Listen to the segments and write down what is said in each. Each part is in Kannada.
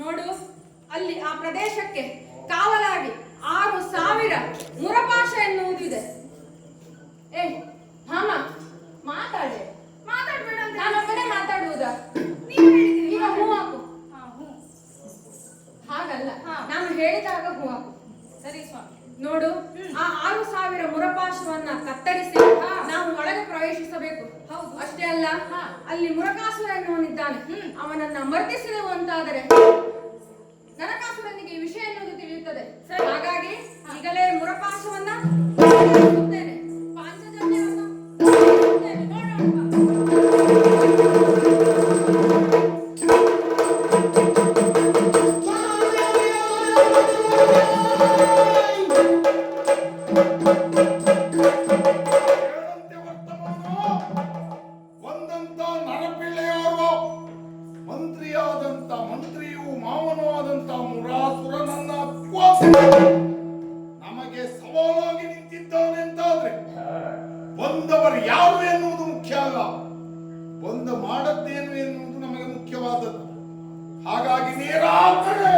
ನೋಡು, ಅಲ್ಲಿ ಆ ಪ್ರದೇಶಕ್ಕೆ ಕಾವಲಾಗಿ 6,000 ಮುರಪಾಶ ಎನ್ನುವುದಿದೆ. ಏ ಹಾಮ, ಮಾತಾಡೆ. ಮಾತಾಡ್ಬೇಡ ಅಂತ ನಾನೊಬ್ಬನೇ ಮಾತಾಡುವುದಾ? ನೀವು ಹೇಳಿದ್ದೀರಿ. ಈಗ ಹೂ ಹಾಕು. ಹೂ. ಹಾಗಲ್ಲ, ನಾನು ಹೇಳಿದಾಗ ಹೂ ಹಾಕು. ಸರಿ ಸ್ವಾಮಿ. ನೋಡು, ಆ 6,000 ಮುರಪಾಶವನ್ನ ಕತ್ತರಿಸಿ ನಾವು ಒಳಗೆ ಪ್ರವೇಶಿಸಬೇಕು. ಹೌದು. ಅಷ್ಟೇ ಅಲ್ಲ, ಅಲ್ಲಿ ಮುರಕಾಸುರ ಎನ್ನುವನಿದ್ದಾನೆ. ಅವನನ್ನ ಮರ್ದಿಸಿದೆವು ಅಂತಾದರೆ ನರಕಾಸುರನಿಗೆ ಈ ವಿಷಯ ಎನ್ನುವುದು ತಿಳಿಯುತ್ತದೆ. ಹಾಗಾಗಿ ಈಗಲೇ ಮುರಪಾಶವನ್ನ ಪಾಂಚಜನ್ಯವನ್ನು ನಮಗೆ ಸವಾಲಾಗಿ ನಿಂತಿದ್ದಾನೆ ಅಂತಾದ್ರೆ ಬಂದವರು ಯಾರು ಎನ್ನುವುದು ಮುಖ್ಯ ಅಲ್ಲ, ಬಂದು ಮಾಡದ್ದೇನು ಎನ್ನುವುದು ನಮಗೆ ಮುಖ್ಯವಾದದ್ದು. ಹಾಗಾಗಿ ನೇರಾದರೆ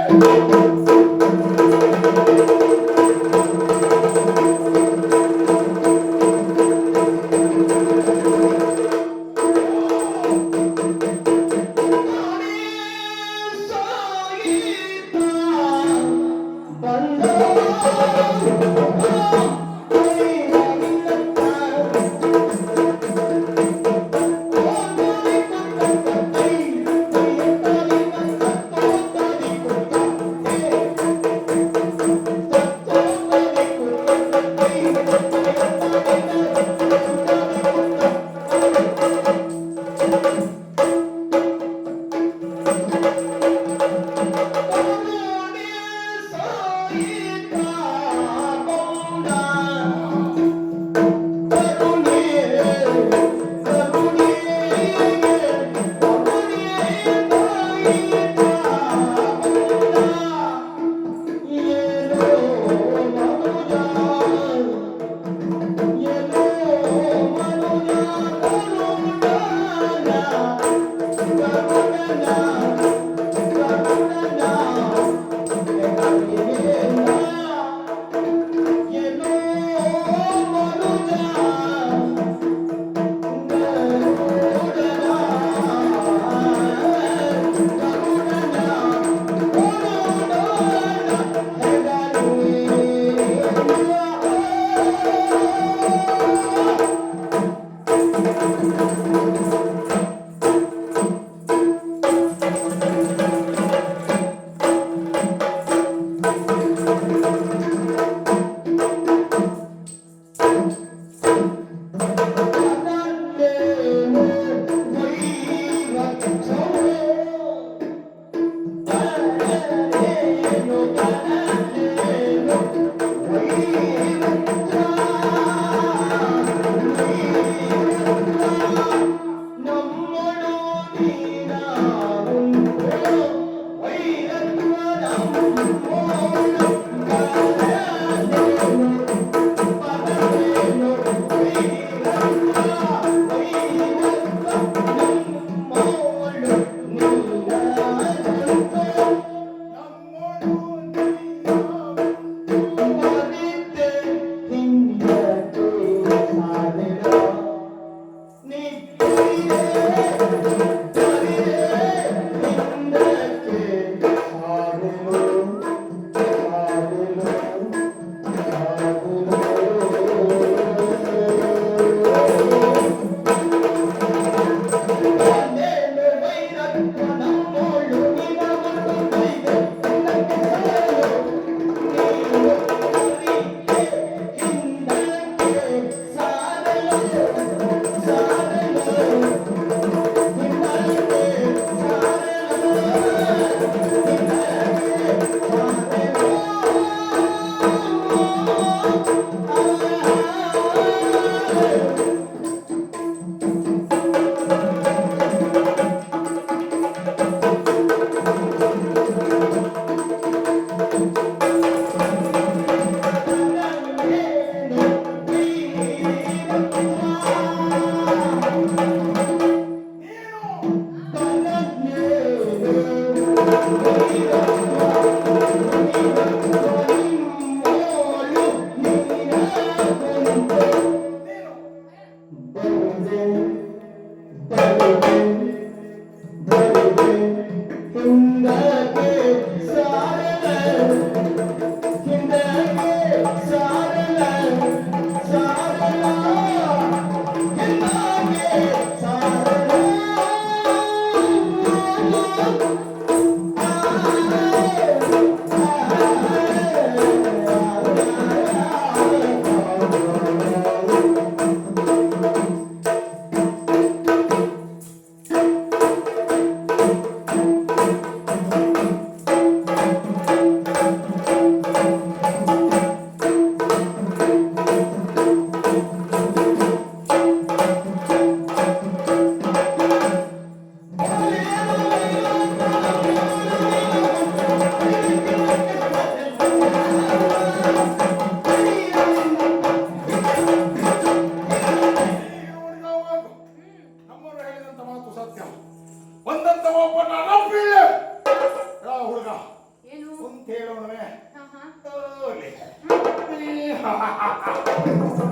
ಓಲೆ.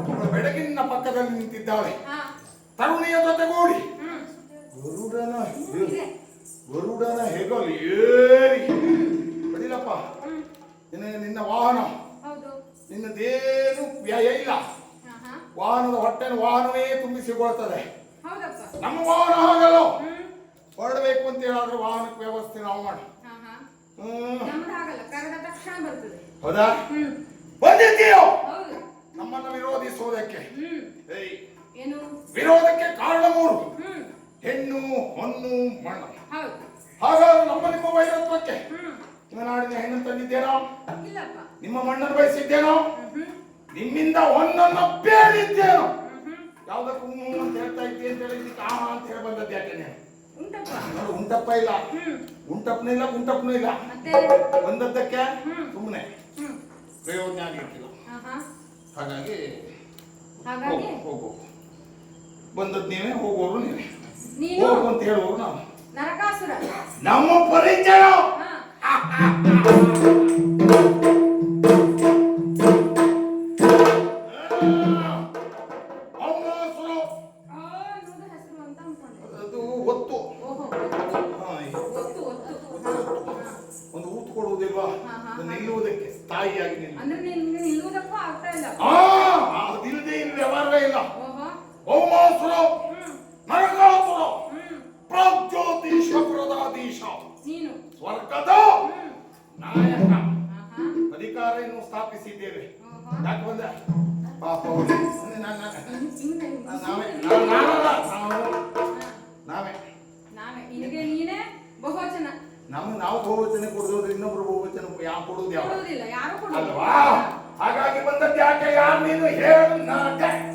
ಅವಳು ಬೆಳಗಿನ ಪಕ್ಕದಲ್ಲಿ ನಿಂತಿದ್ದಾಳೆ. ಹಾ. ತರುಣಿಯ ಜೊತೆಗೂಡಿ ಹ್ಮ್. ಗರುಡನ ಹೆಗಲು ಏರಿ ಬಡಿಲಪ್ಪ. ನಿನ್ನ ವಾಹನ ಹೌದು. ನಿನ್ನದೇನು ವ್ಯಯ ಇಲ್ಲ. ಹಾ, ಹಾ. ವಾಹನದ ಹೊಟ್ಟೆನ ವಾಹನವೇ ತುಂಬಿಸಿಕೊಳ್ತದೆ. ಹೌದಪ್ಪ. ನಮ್ಮ ವಾಹನ ಹಾಗಲ್ಲ. ಹ್ಮ್. ಹೊರಡಬೇಕು ಅಂತ ಹೇಳಿದ್ರೆ ವಾಹನಕ್ಕೆ ವ್ಯವಸ್ಥೆ ನಾವು ಮಾಡಿ. ಹಾ, ಹಾ. ಹ್ಮ್. ನಮ್ದು ಹಾಗಲ್ಲ, ಕರೆದ ತಕ್ಷಣ ಬರ್ತದೆ. ಹೌದಾ? ಹ್ಮ್. ಬಂದಿದ್ದೀಯೋ ಹೌದು. ನಮ್ಮನ್ನು ವಿರೋಧಿಸುವುದಕ್ಕೆ. ಹ್ಮ್. ಏಯ್, ಏನು? ವಿರೋಧಕ್ಕೆ ಕಾರಣ ಮೂರು: ಹ್ಮ್. ಹೆಣ್ಣು, ಹೊನ್ನು, ಮಣ್ಣು. ಹೌದು. ಹಾಗಾದ್ರೆ ನಮ್ಮ ನಿಮ್ಮ ವೈರತ್ವಕ್ಕೆ ಹ್ಮ್. ನಿಮ್ಮ ನಾಡಿನ ಹೆಣ್ಣು ತಂದಿದ್ದೇನೋ, ಇಲ್ಲಪ್ಪ. ನಿಮ್ಮ ಮಣ್ಣನ್ನು ಬಯಸಿದ್ದೇನೋ, ಹ್ಮ್. ನಿಮ್ಮಿಂದ ಹೊನ್ನನ್ನು ಬೇಡಿದ್ದೇನೋ. ಹ್ಮ್. ಯಾವ್ದಕ್ಕೂ ಅಂತ ಹೇಳ್ತಾ ಇದ್ದೆ ಅಂತ ಹೇಳಿ ಇದಕ್ಕೆ ಆ ಅಂತ ಹೇಳಿ ಬಂದದ್ದು ಯಾಕೆ ನೀನು? ಉಂಟಪ್ಪ. ನೋಡು, ಉಂಟಪ್ಪ ಇಲ್ಲ, ಹ್ಮ್. ಉಂಟಪ್ಪನೂ ಇಲ್ಲ, ಗುಂಟಪ್ಪನೂ ಇಲ್ಲ. ಮತ್ತೆ? ಬಂದದ್ದಕ್ಕೆ ಹ್ಮ್. ಸುಮ್ಮನೆ ಹ್ಮ್. ಪ್ರಯೋಜನ ಆಗಲಿಕ್ಕಿಲ್ಲ. ಹಾ, ಹಾ. ಹಾಗಾಗಿ ಹಾಗಾಗಿ ಹೋಗು. ಬಂದದ್ದು ನೀವೇ, ಹೋಗೋರು ನೀವೇ. ನೀನು ಹೋಗು ಅಂತ ಹೇಳುವವರು ನಾವು. ನರಕಾಸುರ. ನಮ್ಮ ಪರಿಚಯ. ಹಾ. ಅಮ್ಮಾಸುರ. ಇನ್ನೊಂದು ಹೆಸರು ಅಂತ ಅನ್ಕೊಂಡೆ. ಅದು ಒತ್ತು. ಓಹೋ. ಹಾ, ಒತ್ತು, ಒತ್ತು. ಹಾ. ಒಂದು ಊತು ಕೊಡುವುದಿಲ್ವಾ? ಹಾ, ಹಾ, ಹಾ. ನಿಲ್ಲುವುದಕ್ಕೆ ಸ್ಥಾಯಿಯಾಗಿ ನಿಲ್ಲ. ಅಂದ್ರೆ ನಿನ್ಗೆ ನಿಲ್ಲುವುದಕ್ಕೂ ಆಗ್ತಾ ಇಲ್ಲ. ಅದಿಲ್ಲದೆ ಇಲ್ಲಿ ವ್ಯವಹಾರ ಇಲ್ಲ. ಓಹೋ. ಅಮ್ಮಾಸುರ, ಹ್ಮ್. ನರಕಾಸುರ, ಹ್ಮ್. ಪ್ರಾಗ್ಜ್ಯೋತಿಷ ಪ್ರದಾಧೀಶ, ನೀನು ಸ್ವರ್ಗದ ಹ್ಮ್. ನಾಯಕ. ಹಾ, ಹಾ. ಅಧಿಕಾರವನ್ನು ಸ್ಥಾಪಿಸಿದ್ದೇವೆ. ಓಹೋ. ಯಾಕೆ ಬಂದ? ಪಾಪ ಅವರು. ಇವ್ನೇ- ನಾವೇ ನಾವೇ ನಿನಗೆ ನೀನೇ ಬಹುವಚನ ನಾವು ಬಹುವಚನ ಕೊಡೋದು, ಇನ್ನೊಬ್ರು ಬಹುವಚನ ಯಾವ ಕೊಡುವುದು ಯಾವ ಕೊಡುವುದಿಲ್ಲ, ಯಾರು ಕೊಡುವುದಿಲ್ಲ. ಅಲ್ವಾ? ಹಾಗಾಗಿ ಬಂದದ್ದು ಯಾಕೆ? ಯಾರು ನೀನು ಹೇಳು ನಾಕೆ.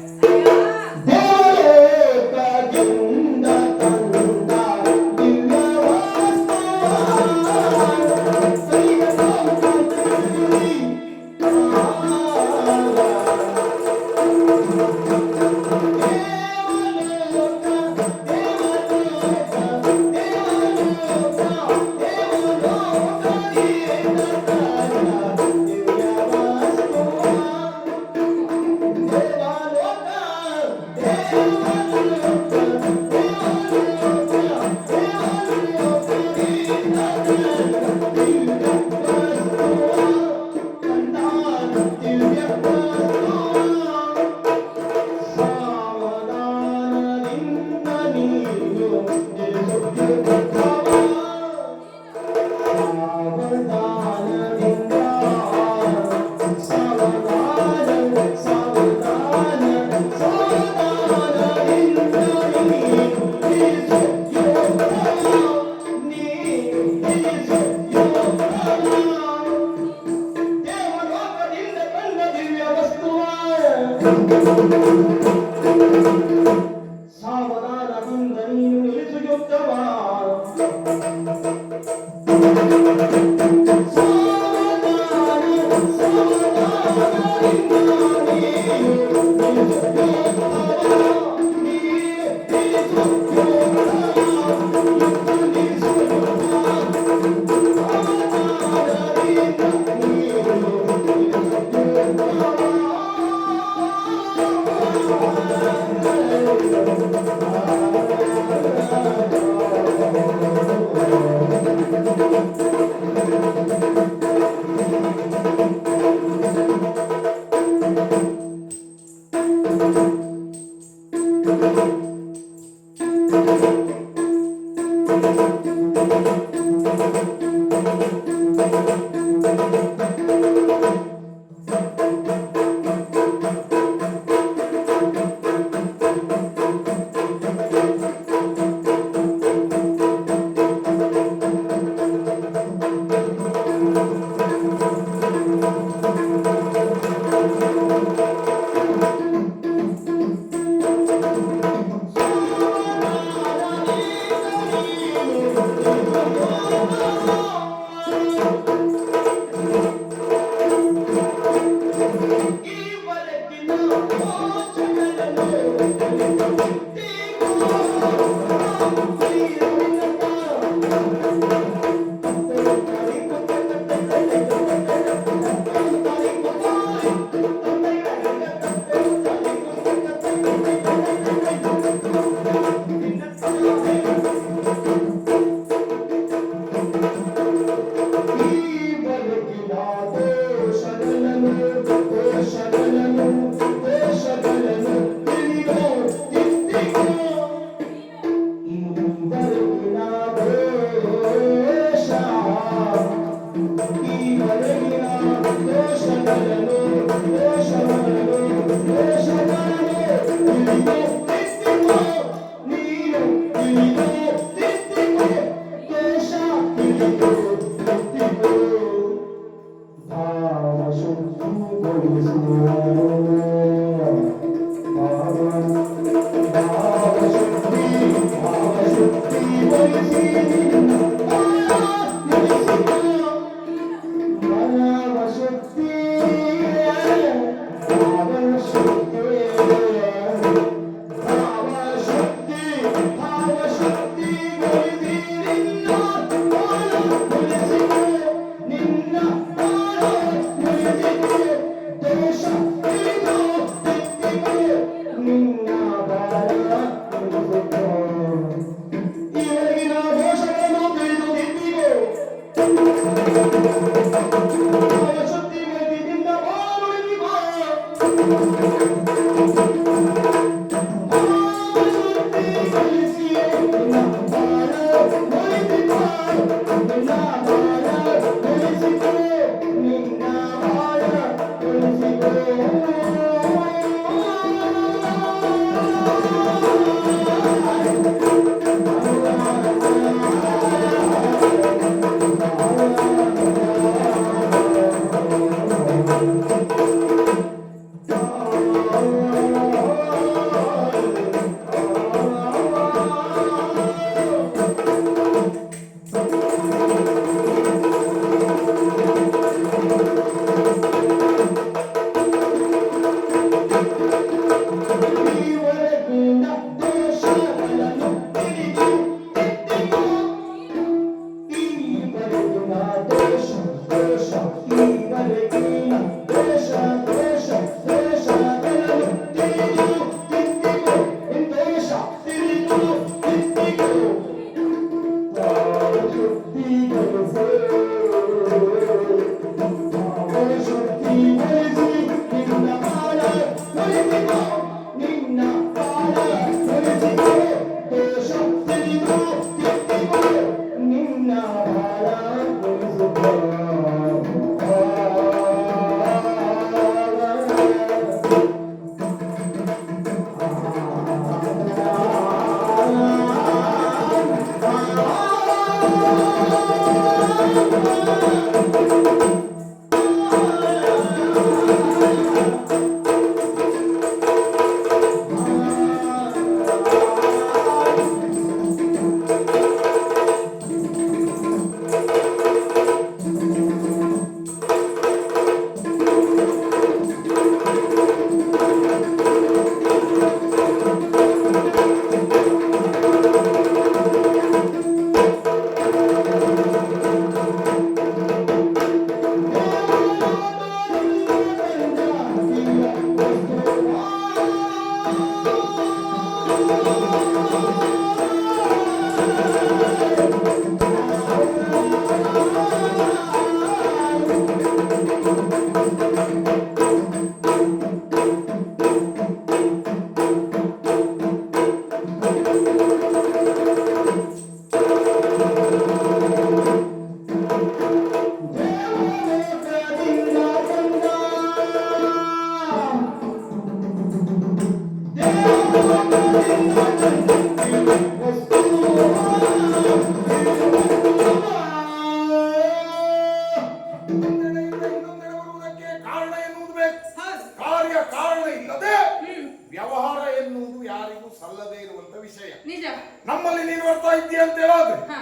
ನಿಜ. ನಮ್ಮಲ್ಲಿ ನೀನು ಬರ್ತಾ ಇದ್ದೀಯ ಅಂತ ಹೇಳೋದ್ರೆ ಹಾ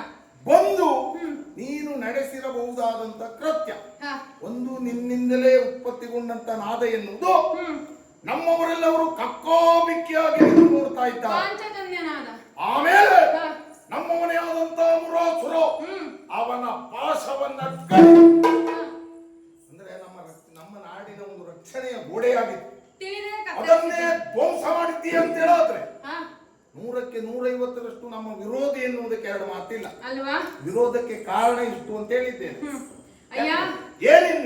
ಒಂದು ನೀನು ನಡೆಸಿರಬಹುದಾದಂತ ಕೃತ್ಯ ಹಾ ಒಂದು ನಿನ್ನಿಂದಲೇ ಉತ್ಪತ್ತಿಗೊಂಡಂತ ನಾದ ಎನ್ನುವುದು ಹ್ಮ್ ನಮ್ಮವರೆಲ್ಲವರು ಕಕ್ಕಾಬಿಕ್ಕಿಯಾಗಿ ನಿಂತು ನೋಡ್ತಾ ಇದ್ದಾರೆ. ಪಾಂಚಜನ್ಯನಾದ. ಆಮೇಲೆ ಹಾ ನಮ್ಮವನೆಯಾದಂತ ಮುರಾಸುರ ಹ್ಮ್ ಅವನ ಪಾಶವನ್ನ ಕಟ್ಟಿ ಅಂದ್ರೆ ನಮ್ಮ ನಾಡಿನ ಒಂದು ರಕ್ಷಣೆಯ ಗೋಡೆಯಾಗಿತ್ತು. ತಿಳಿದೇ ಅದನ್ನೇ ಧ್ವಂಸ ಮಾಡಿದ್ದೀಯ ಅಂತ ಹೇಳೋದ್ರೆ ಹಾ 100ಕ್ಕೆ 150ರಷ್ಟು ನಮ್ಮ ವಿರೋಧಿ ಎನ್ನುವುದಕ್ಕೆ ಎರಡು ಮಾತಿಲ್ಲ. ಅಲ್ವಾ? ವಿರೋಧಕ್ಕೆ ಕಾರಣ ಇಷ್ಟು ಅಂತ ಹೇಳಿದ್ದೇನೆ. ಅಯ್ಯ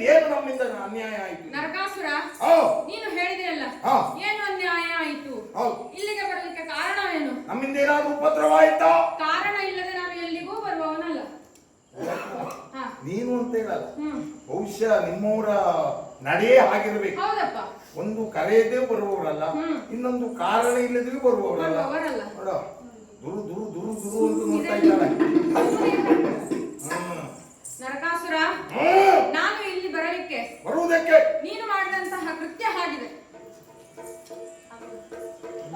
ಏನು ನಮ್ಮಿಂದ ಅನ್ಯಾಯ ಆಯ್ತು? ನರಕಾಸುರ, ಹೌದು. ನೀನು ಹೇಳಿದೆಯಲ್ಲ ಹಾ. ಏನು ಅನ್ಯಾಯ ಆಯಿತು? ಹೌದು. ಇಲ್ಲಿಗೆ ಬರಲಿಕ್ಕೆ ಕಾರಣವೇನು? ನಮ್ಮಿಂದ ಏನಾದ್ರೂ ಉಪದ್ರವಾಯ್ತಾ? ಕಾರಣ ಇಲ್ಲದೆ ನಾನು ಎಲ್ಲಿಗೂ ಬರುವವನಲ್ಲ. ಹಾ ನೀನು ಅಂತ ಹೇಳಲ್ಲ, ಹ್ಮ್ ಬಹುಶಃ ನಿಮ್ಮವರ ನಡೆಯೇ ಆಗಿರ್ಬೇಕು. ಹೌದಪ್ಪ. ಒಂದು ಕರೆಯದೇ ಬರುವವರಲ್ಲ, ಇನ್ನೊಂದು ಕಾರಣ ಇಲ್ಲದೇ ಬರುವವರಲ್ಲ. ಬರುವವರಲ್ಲ. ನೋಡ ದುರು ದುರು ದುರು ದುರು ಅಂತ ನೋಡ್ತಾ ಇದ್ದಾಳೆ. ನರಕಾಸುರ, ನಾನು ಇಲ್ಲಿ ಬರಲಿಕ್ಕೆ ಬರುವುದಕ್ಕೆ ನೀನು ಮಾಡಿದಂತಹ ಕೃತ್ಯ ಆಗಿದೆ.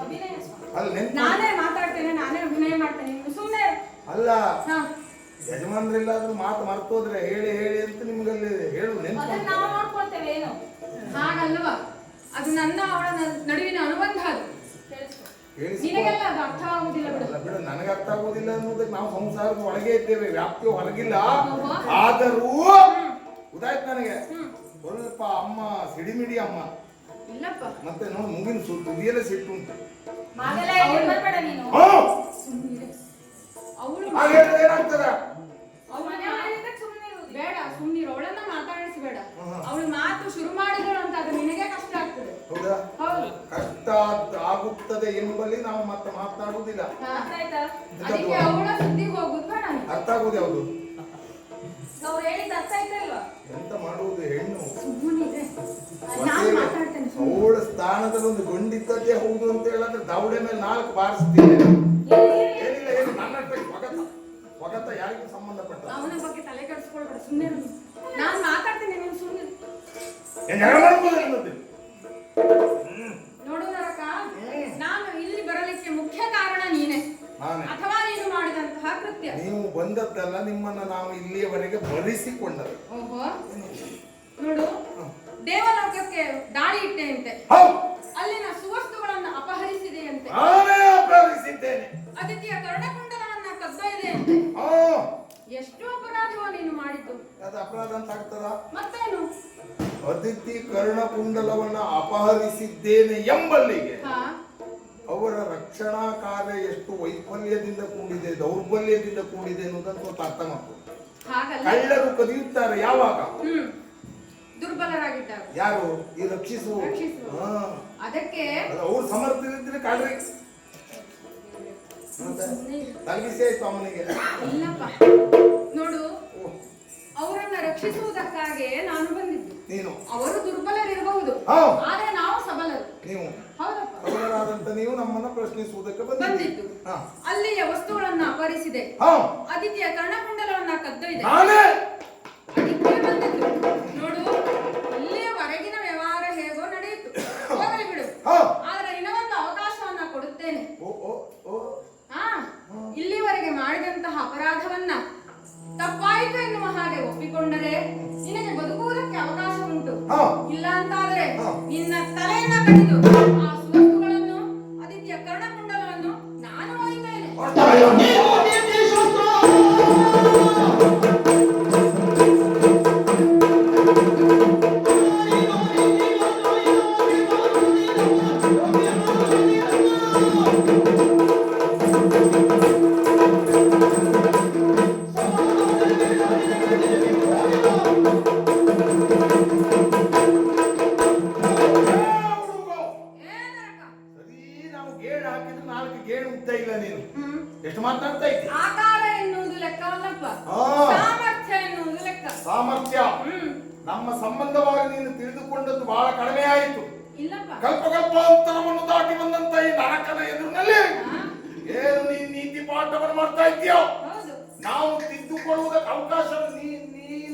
ಅಭಿನಯ ಸ್ವಾಮಿ. ಅಲ್ಲ ನಾನೇ ಮಾತಾಡ್ತೇನೆ, ನಾನೇ ಅಭಿನಯ ಮಾಡ್ತೇನೆ, ನೀನು ಸುಮ್ಮನೆ. ಅಲ್ಲ ಹಾ ಯಜಮಾನ್ರೆಲ್ಲಾದ್ರೂ ಮಾತು ಮರ್ತೋದ್ರೆ ಹೇಳಿ ಹೇಳಿ ಅಂತ ನಿಮ್ಗಲ್ಲಿ ಹೇಳು ಅದನ್ನ ನೆನ್ಪು. ನಾವು ನೋಡ್ಕೊಳ್ತೇವೆ ಏನು ಹಾಗಲ್ವಾ? ಅದು ನನ್ನ ಅವಳ ನಡುವಿನ ಅನುಬಂಧ. ಅದು ಹೇಳಿಸಿ ನಿನಗೆಲ್ಲ ಅದು ಅರ್ಥವಾಗುವುದಿಲ್ಲ ಬಿಡು. ಅಲ್ಲ ಬಿಡು, ನನಗೆ ಅರ್ಥ ಆಗೋದಿಲ್ಲ ಅನ್ನೋದಕ್ಕೆ ನಾವು ಸಂಸಾರದ ಒಳಗೆ ಇದ್ದೇವೆ, ವ್ಯಾಪ್ತಿಯ ಹೊರಗಿಲ್ಲ. ಹೌದಾ? ಆದರೂ ಗೊತ್ತಾಯ್ತು ನನಗೆ, ಸ್ವಲ್ಪ ಅಮ್ಮ ಸಿಡಿಮಿಡಿ ಅಮ್ಮ. ಇಲ್ಲಪ್ಪ. ಮತ್ತೆ ನೋಡಿ ಮುಗಿನ ತುದಿಯಲ್ಲೇ ಸಿಟ್ಟುಂಟು. ಮಾಗೆಲ್ಲ ಎಲ್ಲಿ ಬರ್ಬೇಡ ನೀನು. ಸುಮ್ಮನೆ ಅವಳು ಹಾಗೆ ಹೇಳಿದ್ರೆ ಏನಾಗ್ತದ? ಸುಮ್ಮನೆ ಇರುವುದು. ಬೇಡ, ಸುಮ್ಮನಿರು. ಅವಳನ್ನ ಮಾತಾಡಿಸಬೇಡ. ಅವಳು ಮಾತು ಶುರು ಮಾಡಿದಳು ಅಂತ ಅದು ನಿನಗೆ ಕಷ್ಟ ಆಗ್ತದೆ. ಹೌದಾ? ಹೌದು. ಕಷ್ಟ ಆಗುತ್ತದೆ ಎಂಬಲ್ಲಿ ನಾವು ಮತ್ತೆ ಮಾತನಾಡುವುದಿಲ್ಲ. ಅರ್ಥ ಆಯ್ತಾ? ಅದಕ್ಕೆ ಅವಳ ಸುದ್ದಿಗೆ ಹೋಗುದು ಬೇಡ. ಅರ್ಥ ಆಗುದು ಯಾವುದು? ನಾವು ಹೇಳಿದ್ದು ಅರ್ಥ ಆಯ್ತಾ ಇಲ್ವಾ? ಎಂತ ಮಾಡುವುದು ಹೆಣ್ಣು ಸುಮ್ಮನಿದೆ. ನಾನು ಮಾತಾಡ್ತೇನೆ. ಅವಳ ಸ್ಥಾನದಲ್ಲಿ ಒಂದು ಗೊಂಡಿದ್ದದ್ದೇ ಹೌದು ಅಂತ ಹೇಳಿದ್ರೆ ದೌಡೆ ಮೇಲೆ 4 ಬಾರಿಸ್ತೀನಿ. ಏನಿಲ್ಲ ಏನು ನನ್ನಷ್ಟೇ ಸ್ವಗತ ಯಾರಿಗೂ ಸಂಬಂಧಪಟ್ಟ. ಅವನ ಬಗ್ಗೆ ತಲೆ ಕೆಡಿಸ್ಕೊಳ್ಬೇಡ, ಸುಮ್ಮನೆ ಇರು. ನಾನು ಮಾತಾಡ್ತೇನೆ, ನೀನು ಸುಮ್ಮನೆ ನೋಡು ನರಕ. ನಾನು ಇಲ್ಲಿ ಬರಲಿಕ್ಕೆ ಮುಖ್ಯ ಕಾರಣ ನೀನೆ, ನಾನೇ. ಅಥವಾ ನೀನು ಮಾಡಿದಂತಹ ಕೃತ್ಯ. ನೀವು ಬಂದದ್ದಲ್ಲ, ನಿಮ್ಮನ್ನ ನಾವು ಇಲ್ಲಿಯವರೆಗೆ ಬರಿಸಿಕೊಂಡದ್ದು. ಓಹೋ, ನೋಡು, ದೇವಲೋಕಕ್ಕೆ ದಾಳಿ ಇಟ್ಟೆಯಂತೆ, ಹೌದು, ಅಲ್ಲಿನ ಸುವಸ್ತುಗಳನ್ನು ಅಪಹರಿಸಿದೆಯಂತೆ, ನಾನೇ ಅಪಹರಿಸಿದ್ದೇನೆ. ಅದಿತಿಯ ಕರ್ಣಕುಂಡಲವನ್ನ ಕದ್ದೊಯ್ದೆಯಂತೆ. ಎಷ್ಟು ಅಪರಾಧವ ನೀನು ಮಾಡಿದ್ದು? ಅದು ಅಪರಾಧ ಅಂತ ಆಗ್ತದ? ಮತ್ತೇನು? ಅದಿತಿ ಕರ್ಣಕುಂಡಲವನ್ನ ಅಪಹರಿಸಿದ್ದೇನೆ ಎಂಬಲ್ಲಿಗೆ ಹಾ ಅವರ ರಕ್ಷಣಾ ಕಾರ್ಯ ಎಷ್ಟು ವೈಫಲ್ಯದಿಂದ ಕೂಡಿದೆ, ದೌರ್ಬಲ್ಯದಿಂದ ಕೂಡಿದೆ ಅನ್ನೋದನ್ನು ಸ್ವಲ್ಪ ಅರ್ಥ ಮಾಡ್ಕೊಂಡು. ಹಾಗಲ್ಲ. ಕಳ್ಳರು ಕದಿಯುತ್ತಾರೆ ಯಾವಾಗ? ದುರ್ಬಲರಾಗಿದ್ದಾರೆ. ಯಾರು? ಈ ರಕ್ಷಿಸುವ. ಅದಕ್ಕೆ ಅವ್ರು ಸಮರ್ಥರಿದ್ರೆ ಕಳ್ರಿ ತಲುಪಿಸಿ ಆಯ್ತು ಅವನಿಗೆ. ಇಲ್ಲಪ್ಪ, ನೋಡು, ಅವರನ್ನ ರಕ್ಷಿಸುವುದಕ್ಕಾಗಿ ನಾನು ಬಂದಿದ್ದು. ನೀನು ಅವರು ದುರ್ಬಲರಿರಬಹುದು, ಆದ್ರೆ ನಾವು ಸಬಲರು. ನೀವು ಹೌದಪ್ಪ. ಸಬಲರಾದಂತ ನೀವು ನಮ್ಮನ್ನ ಪ್ರಶ್ನಿಸುವುದಕ್ಕೆ ಬಂದಿದ್ದು. ಅಲ್ಲಿಯ ವಸ್ತುಗಳನ್ನ ಅಪಹರಿಸಿದೆ, ಅದಿತಿಯ ಕರ್ಣಕುಂಡಲವನ್ನ ಕದ್ದೊಯ್ದೆ, ಅದಕ್ಕೆ ಬಂದಿದ್ದು. ನೋಡು, ಇಲ್ಲಿಯವರೆಗಿನ ವ್ಯವಹಾರ ಹೇಗೋ ನಡೆಯಿತು, ಹೋಗಲಿ ಬಿಡು. ಆದ್ರೆ ಇನ್ನೊಂದು ಅವಕಾಶವನ್ನ ಕೊಡುತ್ತೇನೆ. ಇಲ್ಲಿವರೆಗೆ ಮಾಡಿದಂತಹ ಅಪರಾಧವನ್ನ ತಪ್ಪಾಯಿತು ಎನ್ನುವ ಹಾಗೆ ಒಪ್ಪಿಕೊಂಡರೆ ನಿನಗೆ ಬದುಕುವುದಕ್ಕೆ ಅವಕಾಶ ಉಂಟು. ಇಲ್ಲ ಅಂತಾದರೆ ನಿನ್ನ ತಲೆಯನ್ನ ಕಡಿದು ಆ ಸುವಸ್ತುಗಳನ್ನು, ಅದಿತಿಯ ಕರ್ಣಕುಂಡಲವನ್ನು ನಾನು ಒಯ್ಯುತ್ತೇನೆ. ಎಷ್ಟು ಮಾತನಾಡ್ತಾ ಇದ್ದೆ? ಆಕಾರ ಎನ್ನುವುದು ಲೆಕ್ಕವಲ್ಲಪ್ಪ, ಸಾಮರ್ಥ್ಯ ಎನ್ನುವುದು ಲೆಕ್ಕ. ಸಾಮರ್ಥ್ಯ ನಮ್ಮ ಸಂಬಂಧವಾಗಿ ನೀನು ತಿಳಿದುಕೊಂಡದ್ದು ಬಹಳ ಕಡಿಮೆ ಆಯಿತು. ಇಲ್ಲಪ್ಪ, ಕಲ್ಪಕಲ್ಪಾಂತರವನ್ನು ದಾಟಿ ಬಂದಂತ ಈ ನರಕದ ಎದುರಿನಲ್ಲಿ ಏನು ನೀನ್ ನೀತಿ ಪಾಠವನ್ನು ಮಾಡ್ತಾ ಇದ್ದೀಯೋ? ನಾವು ತಿದ್ದುಕೊಳ್ಳುವುದಕ್ಕೆ ಅವಕಾಶ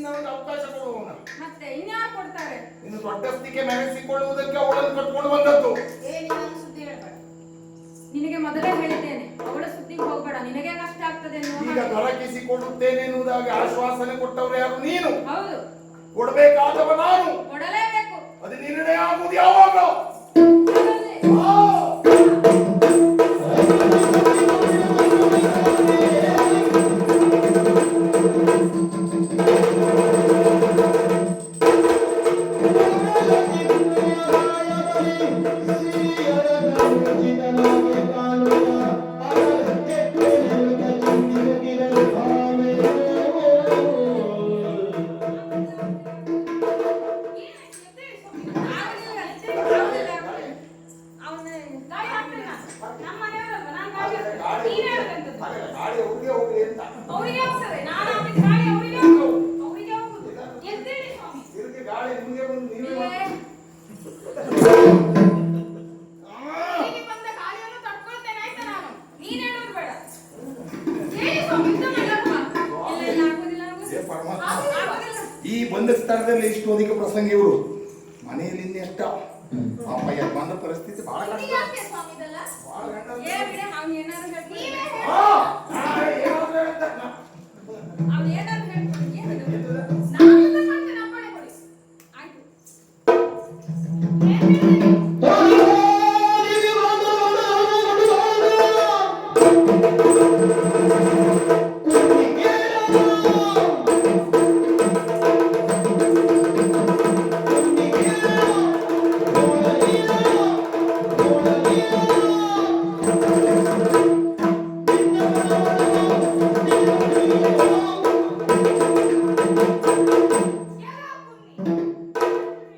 ನಮಗೆ ಅವಕಾಶ ಕೊಡುವವನ. ಮತ್ತೆ ಇನ್ಯಾರು ಕೊಡ್ತಾರೆ? ನೀನು ದೊಡ್ಡಸ್ತಿಗೆ ಮೆರೆಸಿಕೊಳ್ಳುವುದಕ್ಕೆ ಅವಳನ್ನು ಕಟ್ಕೊಂಡು ಬಂದದ್ದು. ಸುದ್ದಿ ಹೇಳ್ಬೇಡ. ನಿನಗೆ ಮೊದಲೇ ಹೇಳಿದ್ದೇನೆ, ಅವಳ ಸುದ್ದಿಗೆ ಹೋಗ್ಬೇಡ, ನಿನಗೆ ಕಷ್ಟ ಆಗ್ತದೆ ಎನ್ನುವ ಈಗ ಹಾಗೆ. ದೊರಕಿಸಿಕೊಡುತ್ತೇನೆ ಎನ್ನುವುದಾಗಿ ಆಶ್ವಾಸನೆ ಕೊಟ್ಟವರು ಯಾರು? ನೀನು. ಹೌದು, ಕೊಡಬೇಕಾದವ ನಾನು. ಕೊಡಲೇಬೇಕು. ಅದು ನಿರ್ಣಯ ಆಗುವುದು ಯಾವಾಗ? ಕೊಡಲೇ. ಆ! ಗಾಳಿ ಹಾಕ್ತೇನೆ ನಾನು. ನಮ್ಮ ಮನೆಯವರಲ್ವಾ, ನಾನು ಗಾಳಿ ಹಾಕ್ತೇನೆ. ನೀನ್ ಹೇಳುದಂತದ್ದು. ಗಾಡಿ ಅವ್ರಿಗೆ ಹೋಗ್ಲಿ ಅಂತ. ಅವ್ರಿಗೆ ಹೋಗ್ತದೆ, ನಾನು ಹಾಕಿದ ಗಾಳಿ ಅವ್ರಿಗೆ ಹೋಗುದು. ಅವ್ರಿಗೆ ಹೋಗುದು. ಎದ್ದೇಳಿ ಸ್ವಾಮಿ. ತಿರುಗಿ ಗಾಳಿ ನಿಮಗೆ ಬಂದು ನೀವೇ ನೀವೇ ಹೀಗೆ ಬಂದ ಗಾಳಿಯನ್ನು ತಡ್ಕೊಳ್ತೇನೆ ಆಯ್ತಾ ನಾನು. ನೀನ್ ಹೇಳೋದು ಬೇಡ. ಹೇಳಿ ಸ್ವಾಮಿ, ಯುದ್ಧ ಮಾಡಪ್ಪ. ಇಲ್ಲ, ಇಲ್ಲ, ಆಗುದಿಲ್ಲ, ಆಗುದಿಲ್ಲ. ಏ ಪರಮಾತ್ಮ. ಆಗುದಿಲ್ಲ. ಈ ಬಂದ ಸ್ಥಳದಲ್ಲಿ ಇಷ್ಟು ಅಧಿಕ ಪ್ರಸಂಗ ಇವರು ಮನೆಯಲ್ಲಿ ಇನ್ನೆಷ್ಟ ಪಾಪ ಬಂದ ಪರಿಸ್ಥಿತಿ ಬಹಳ ಇದು ಕಷ್ಟ. ಯಾಕೆ ಸ್ವಾಮಿ ಇದೆಲ್ಲ? ಬಹಳ ಗಂಡ. ಏ ಬಿಡೆ, ಅವ್ನು ಏನಾದ್ರು ಹೇಳ್ತಾನೆ. ನೀವೇ ಹೇಳಿ. ಆ! ಏನಾದ್ರು ಹೇಳ್ತಾನ? ಅವ್ನು ಏನಾದ್ರು ಹೇಳ್ತಾನೆ. ಏನಿದು? ನಾನು ಯುದ್ಧ ಮಾಡ್ತೇನೆ, ಅಪ್ಪಣೆ ಕೊಡಿ. ಆಯ್ತು. ಏನ್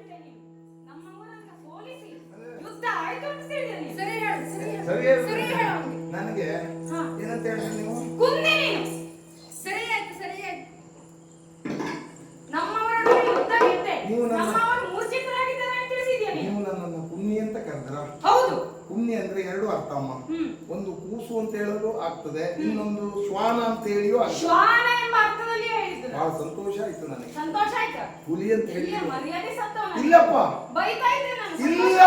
ಹೇಳಿದೆ? ನಮ್ಮ ಊರನ್ನ ಸೋಲಿಸಿ ಯುದ್ಧ ಆಯ್ತು ಅಂತ ಹೇಳಿದೆ ನೀನು. ಸರಿ ಹೇಳು, ಸರಿ ಹೇಳು. ಸರಿ ಹೇಳು. ಸರಿ ಹೇಳು ಅವ್ನಿಗೆ. ನನಗೆ ಹಾ. ಏನಂತ ಹೇಳಿದ್ರಿ ನೀವು? ಕುಂದಿ ನೀನು. ಸರಿ ಆಯ್ತು, ಸರಿ ಆಯ್ತು. ನಮ್ಮವರೊಡನೆ ಯುದ್ಧ ಗೆದ್ದೆ. ನೀವು ನನ್ನ- ನಮ್ಮವರು ಮೂರ್ಛಿತರಾಗಿದ್ದಾರೆ ಅಂತ ತಿಳಿಸಿದ್ಯಾ ನೀನು? ನೀವು ನನ್ನನ್ನು ಕುನ್ನಿ ಅಂತ ಕರೆದ್ರ? ಹೌದು. ಕುನ್ನಿ ಅಂದ್ರೆ ಎರಡು ಅರ್ಥ ಅಮ್ಮ. ಹ್ಮ್. ಒಂದು ಕೂಸು ಅಂತ ಹೇಳಲು ಆಗ್ತದೆ, ಇನ್ನೊಂದು ಶ್ವಾನ ಅಂತ ಹೇಳಿಯೂ ಆಗ್ತದೆ. ಶ್ವಾನ ಎಂಬ ಅರ್ಥದಲ್ಲಿ ಹೇಳಿದ್ರು. ಬಹಳ ಸಂತೋಷ ಆಯ್ತು ನನಗೆ. ಸಂತೋಷ ಆಯ್ತಾ? ಹುಲಿ ಅಂತ ಇಲ್ಲಿಯ ಹೇಳಿ. ಮರ್ಯಾದೆ ಸತ್ತವನ. ಇಲ್ಲಪ್ಪ, ಬೈತಾ ಇದ್ದೆ ನಾನು. ಇಲ್ಲ.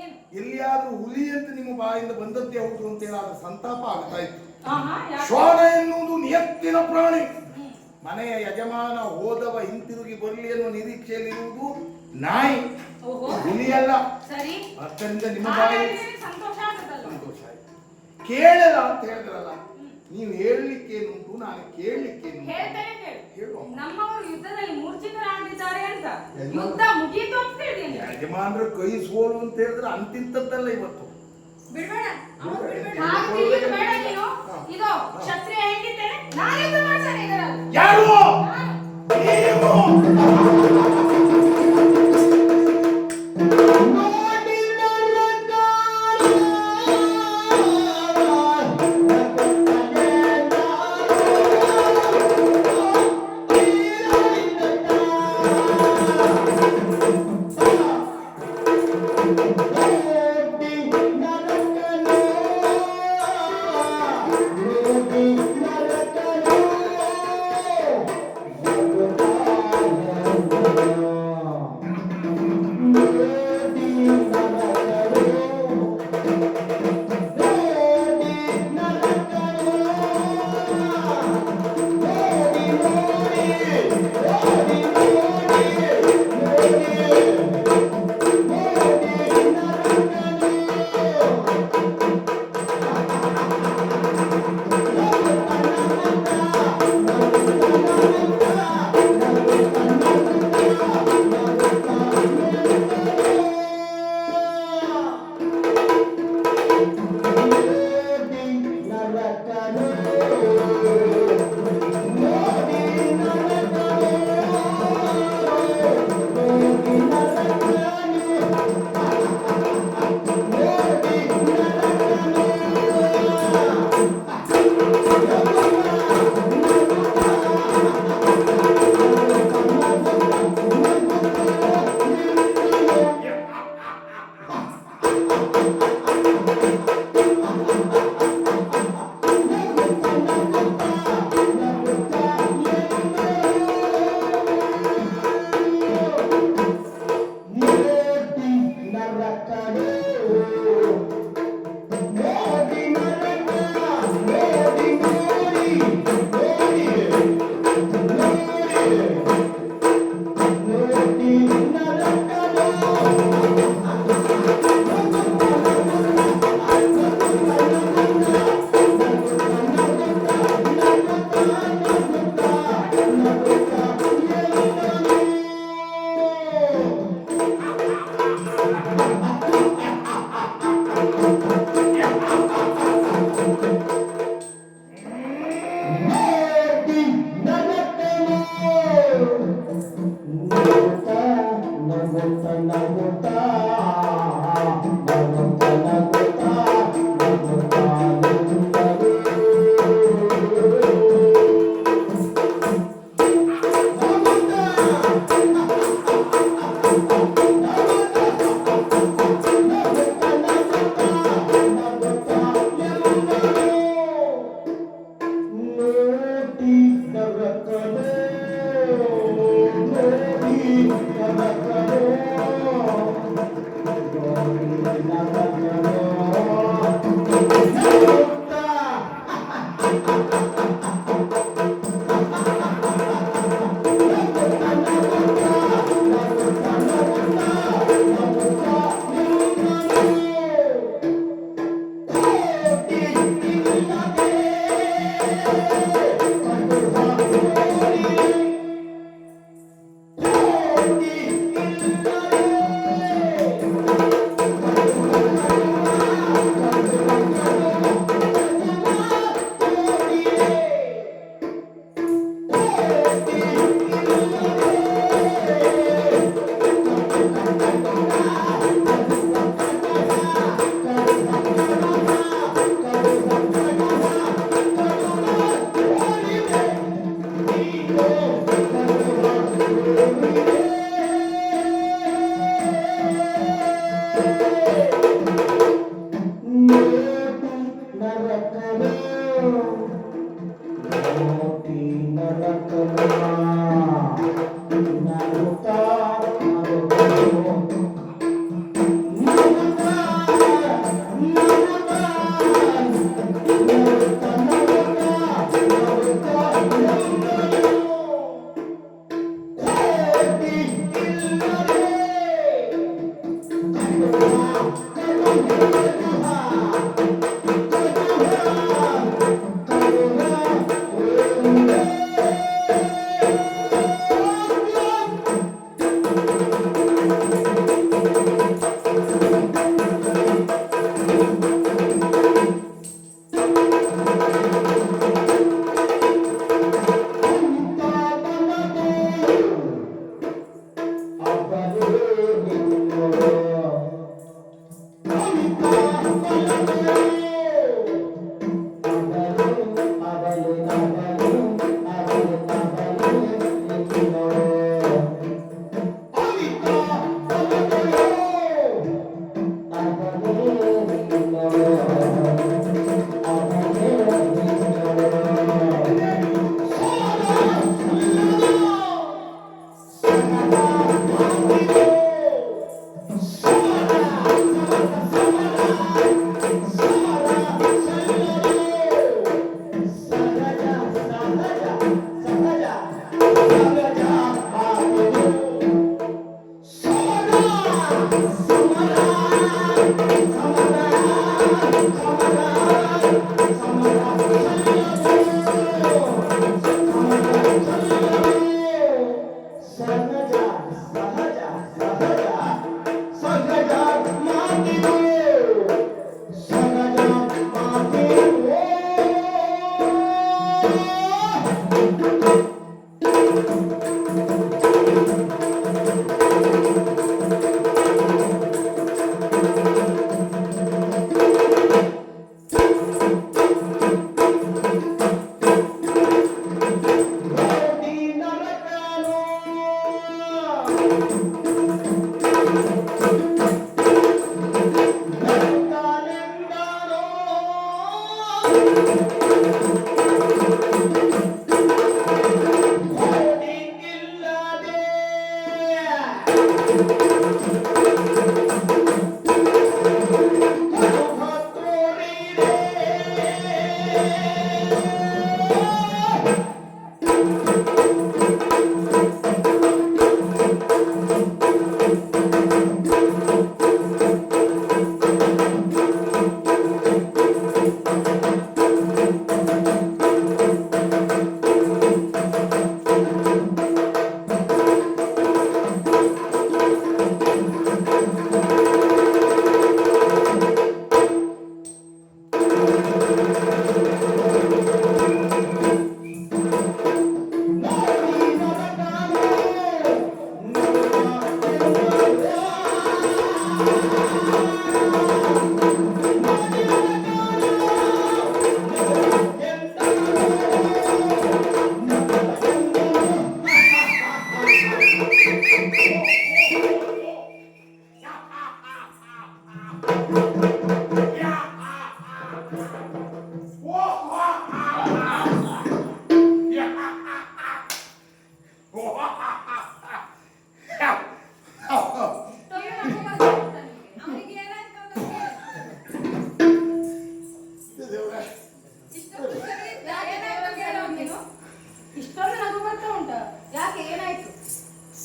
ಏನು? ಎಲ್ಲಿಯಾದ್ರೂ ಹುಲಿ ಅಂತ ನಿಮ್ಮ ಬಾಯಿಂದ ಬಂದದ್ದೇ ಹೌದು ಅಂತ ಹೇಳಾದ್ರೆ ಸಂತಾಪ ಆಗ್ತಾ ಇತ್ತು. ಆಹಾ, ಯಾಕೆ? ಶ್ವಾನ ಎನ್ನುವುದು ನಿಯತ್ತಿನ ಪ್ರಾಣಿ. ಹ್ಮ್. ಮನೆಯ ಯಜಮಾನ ಹೋದವ ಹಿಂತಿರುಗಿ ಬರಲಿ ಎನ್ನುವ ನಿರೀಕ್ಷೆಯಲ್ಲಿರುವುದು ನಾಯಿ, ಓಹೋ. ಹುಲಿ ಅಲ್ಲ. ಸರಿ. ಆದ್ದರಿಂದ ನಿಮ್ಮ ಬಾಯಿ ಹಾಗಾದ್ರೆ ನಿನಗೆ ಸಂತೋಷ ಆಗುತ್ತಲ್ಲ? ಸಂತೋಷ ಆಯ್ತು. ಕೇಳಲ್ಲ ಅಂತ ಹೇಳಿದ್ರಲ್ಲ, ಹ್ಮ್. ನೀವು ಹೇಳಲಿಕ್ಕೇನುಂಟು, ನಾನು ಕೇಳಲಿಕ್ಕೇನು ಹೇಳ್ತೇನೆ ಕೇಳು. ಹೇಳುವ. ನಮ್ಮವರು ಯುದ್ಧದಲ್ಲಿ ಮೂರ್ಛಿತರಾಗಿದ್ದಾರೆ ಅಂತ. ಎಲ್ಲ- ಯುದ್ಧ ಮುಗೀತು ಅಂತ ಹೇಳಿದ್ದೇನೆ. ಯಜಮಾನ್ರ ಕೈ ಸೋಲು ಅಂತ ಹೇಳಿದ್ರೆ ಅಂತಿಂತದ್ದಲ್ಲ ಇವತ್ತು. ಬಿಡ್ಬೇಡ, ಅವ್ನು ಬಿಡ್ಬೇಡ. ಹಾಗೆ ತಿಳಿಯೋದು ಬೇಡ ನೀನು. ಇದು ಕ್ಷತ್ರಿಯ ಹೆಂಗಿದ್ದೇನೆ, ನಾನು ಯುದ್ಧ ಮಾಡ್ತೇನೆ ಇದರಲ್ಲಿ. ಯಾರು? ನಾನು. ನೀವು.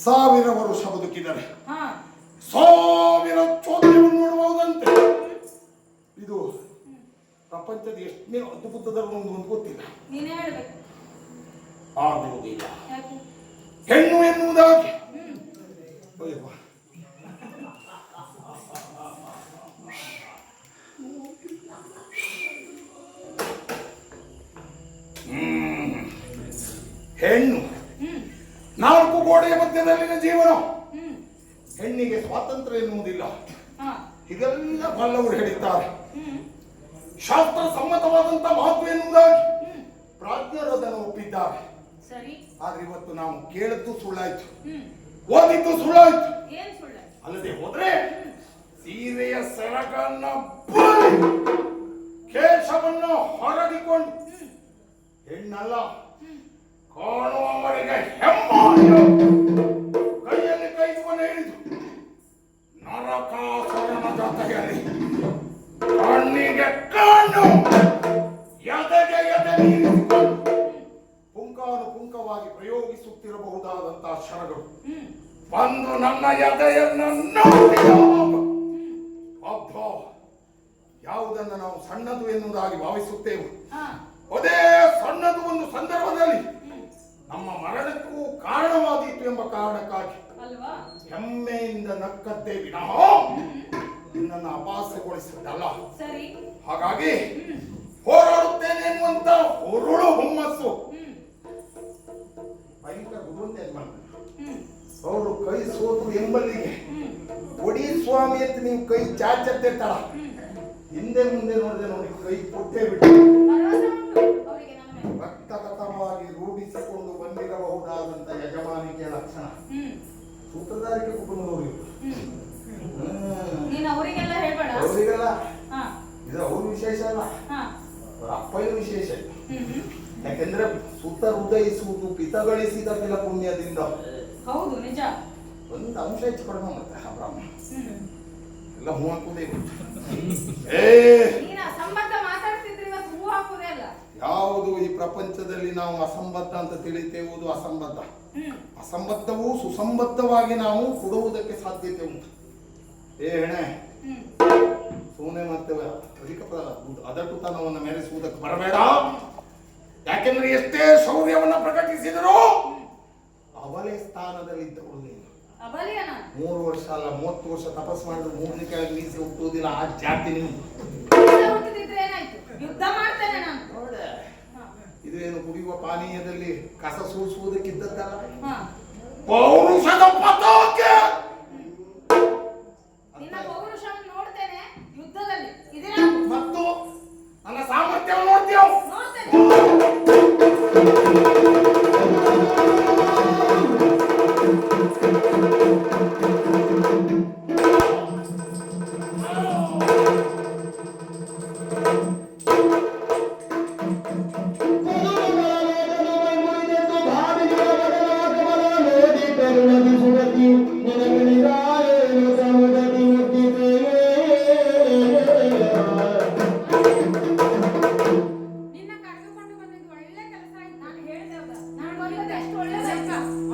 1000 ವರುಷ ಬದುಕಿದರೆ ಹಾ 1000 ಚೋದ್ಯವನ್ನು ನೋಡಬಹುದಂತೆ. ಇದು ಪ್ರಪಂಚದ ಎಷ್ಟನೇ ಅದ್ಭುತ ಧರ್ಮ ಒಂದು ಗೊತ್ತಿಲ್ಲ. ನೀನೇ ಹೇಳ್ಬೇಕು. ಆಗುವುದಿಲ್ಲ. ಯಾಕೆ? ಹೆಣ್ಣು ಎನ್ನುವುದಾಗಿ ಅಯ್ಯಪ್ಪ. ಹೆಣ್ಣು 4 ಗೋಡೆಯ ಮಧ್ಯದಲ್ಲಿನ ಜೀವನ. ಹೆಣ್ಣಿಗೆ ಸ್ವಾತಂತ್ರ್ಯ ಎನ್ನುವುದಿಲ್ಲ. ಹೀಗೆಲ್ಲ ಬಲ್ಲವರು ಹೇಳಿದ್ದಾರೆ. ಶಾಸ್ತ್ರ ಸಮ್ಮತವಾದಂತ ಮಾತು ಎನ್ನುವುದಾಗಿ ಪ್ರಾಜ್ಞರು ಅದನ್ನು ಒಪ್ಪಿದ್ದಾರೆ. ಸರಿ. ಆದ್ರೆ ಇವತ್ತು ನಾವು ಕೇಳದ್ದು ಸುಳ್ಳಾಯ್ತು, ಓದಿದ್ದು ಸುಳ್ಳಾಯ್ತು. ಏನ್ ಸುಳ್ಳ? ಅಲ್ಲದೆ ಹೋದ್ರೆ ಸೀರೆಯ ಸೆರಗನ್ನ ಬಲಿ, ಕೇಶವನ್ನು ಹೊರಡಿಕೊಂಡು ಹೆಣ್ಣಲ್ಲ ಕಾಣುವವರಿಗೆ ಹೆಮ್ಮಾಡಿಯು ಕೈಯಲ್ಲಿ ಕೈವನ್ನು ಹಿಡಿದು ನರಕಾಸುರನ ಜೊತೆಯಲ್ಲಿ ಕಣ್ಣಿಗೆ ಕಣ್ಣು ಎದೆಗೆ ಎದೆ ನೀರಿಸಿಕೊಂಡು ಪುಂಖಾನುಪುಂಖವಾಗಿ ಪ್ರಯೋಗಿಸುತ್ತಿರಬಹುದಾದಂತಹ ಶರಗಳು ಬಂದು ನನ್ನ ಎದೆಯನ್ನು ನೋಡಿದಾಗ ಅಬ್ಬ, ಯಾವುದನ್ನು ನಾವು ಸಣ್ಣದು ಎನ್ನುವುದಾಗಿ ಭಾವಿಸುತ್ತೇವೆ ಅದೇ ಸಣ್ಣದು ಒಂದು ಸಂದರ್ಭದಲ್ಲಿ ನಮ್ಮ ಮರಣಕ್ಕೂ ಕಾರಣವಾದೀತು ಎಂಬ ಕಾರಣಕ್ಕಾಗಿ ಹೆಮ್ಮೆಯಿಂದ ನಕ್ಕದ್ದೇ ವಿನಃ ನಿನ್ನನ್ನು ಅಪಾಸ್ಯಗೊಳಿಸಿದ್ದಲ್ಲ. ಹಾಗಾಗಿ ಹೋರಾಡುತ್ತೇನೆ ಎನ್ನುವಂತ ಹುರುಳು ಹುಮ್ಮಸ್ಸು ಭಯಂಕರ ಗುರುವಂತೆ ಅವರು ಕೈ ಸೋತು ಎಂಬಲ್ಲಿಗೆ ಒಡಿ ಸ್ವಾಮಿ ಅಂತ ನೀವು ಕೈ ಚಾಚತ್ತಿರ್ತಾರ, ಹಿಂದೆ ಮುಂದೆ ನೋಡಿದೆ ನೋಡಿ ಕೈ ಕೊಟ್ಟೇ ಬಿಟ್ಟು ರಕ್ತಗತವಾಗಿ ರೂಢಿಸಿಕೊಂಡು ಬಂದಿರಬಹುದಾದಂತ ಯಜಮಾನಿಕೆಯ ಲಕ್ಷಣ. ಸೂತ್ರಧಾರಿಕೆ ಕುಟುಂಬದವರು ಅವರಿಗೆಲ್ಲ ಇದು ಅವ್ರ ವಿಶೇಷ ಅಲ್ಲ, ಅವರ ಅಪ್ಪಯ್ಯ ವಿಶೇಷ. ಯಾಕೆಂದ್ರೆ ಸುತ ಹೃದಯಿಸುವುದು ಪಿತಗಳಿಸಿದ ಕೆಲ ಪುಣ್ಯದಿಂದ. ಹೌದು, ನಿಜ. ಒಂದು ಅಂಶ ಹೆಚ್ಚು ಕಡಿಮೆ ಮಾಡುತ್ತೆ ಆ ಬ್ರಾಹ್ಮಣ ಎಲ್ಲ ಹೂ ಹಾಕುವುದೇ ಯಾವುದು ಈ ಪ್ರಪಂಚದಲ್ಲಿ ನಾವು ಅಸಂಬದ್ಧ ಅಂತ ತಿಳಿತೇವುದು ಅಸಂಬದ್ಧ. ಅಸಂಬದ್ಧವೂ ಸುಸಂಬದ್ಧವಾಗಿ ನಾವು ಕೊಡುವುದಕ್ಕೆ ಸಾಧ್ಯತೆ ಉಂಟು. ಹೆಣೆ ಸೋನೆ ಮತ್ತೆ ಅಧಿಕ ಅದಟುತನವನ್ನು ಮೆರೆಸುವುದಕ್ಕೆ ಬರಬೇಡ. ಯಾಕೆಂದ್ರೆ ಎಷ್ಟೇ ಶೌರ್ಯವನ್ನ ಪ್ರಕಟಿಸಿದರೂ ಅವಲೇ ಸ್ಥಾನದಲ್ಲಿದ್ದವಳು ನೀನು. 3 ವರ್ಷ ಅಲ್ಲ 30 ವರ್ಷ ತಪಸ್ ಮಾಡಿದ್ರು 3 ಕೆಳಗೆ ಮೀಸೆ ಹುಟ್ಟುವುದಿಲ್ಲ. ಆ ಜಾತಿ ನೀವು. ಇದೇನು ಕುಡಿಯುವ ಪಾನೀಯದಲ್ಲಿ ಕಸ ಸೂಸುವುದಕ್ಕಿದ್ದದ್ದಲ್ಲ, ಪೌರುಷದ ಪತಾಕೆ. ಮತ್ತು ನನ್ನ ಸಾಮರ್ಥ್ಯವನ್ನು ನೋಡ್ತೀಯ.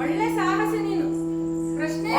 ಒಳ್ಳೆ ಸಾಹಸಿ ನೀನು. ಪ್ರಶ್ನೆ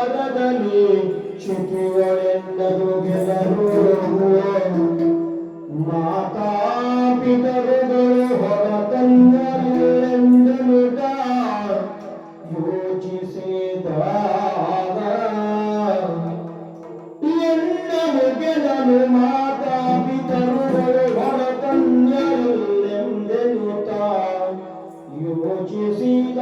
ಪದದಲ್ಲಿ ಕ್ಷಿತಿಗಳೆಂದರು ಗೆಲರು ಮಾತಾ ಪಿತರುಗಳು ಹೊರತಂದರೆಂದನುಟ ಯೋಚಿಸಿದಾಗ ಎನ್ನನು ಗೆಲನು ಮಾತಾ ಪಿತರುಗಳು ಹೊರತಂದರೆಂದನುಟ ಯೋಚಿಸಿದ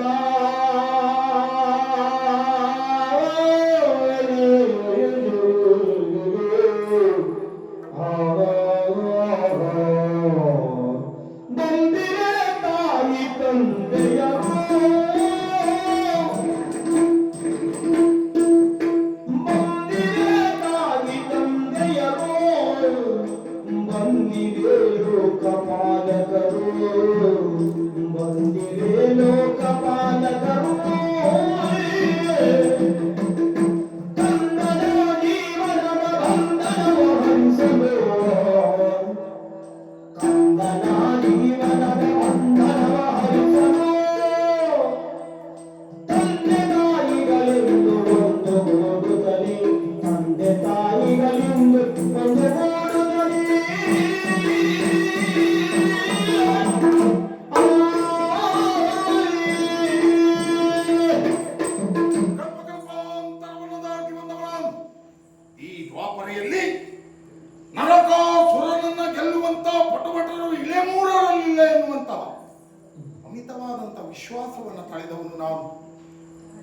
ಕಲ್ಪಕಲ್ಪಾಂತರವನ್ನು ದಾಟಿ ಬಂದವನು ಈ ದ್ವಾಪರೆಯಲ್ಲಿ ನರಕಾಸುರನನ್ನ ಗೆಲ್ಲುವಂತ ಪಟುಭಟರು ಇಳೆ ಮೂರರಲ್ಲಿಲ್ಲ ಎನ್ನುವಂತ ಅಮಿತವಾದಂತ ವಿಶ್ವಾಸವನ್ನು ತಳೆದವನು ನಾನು.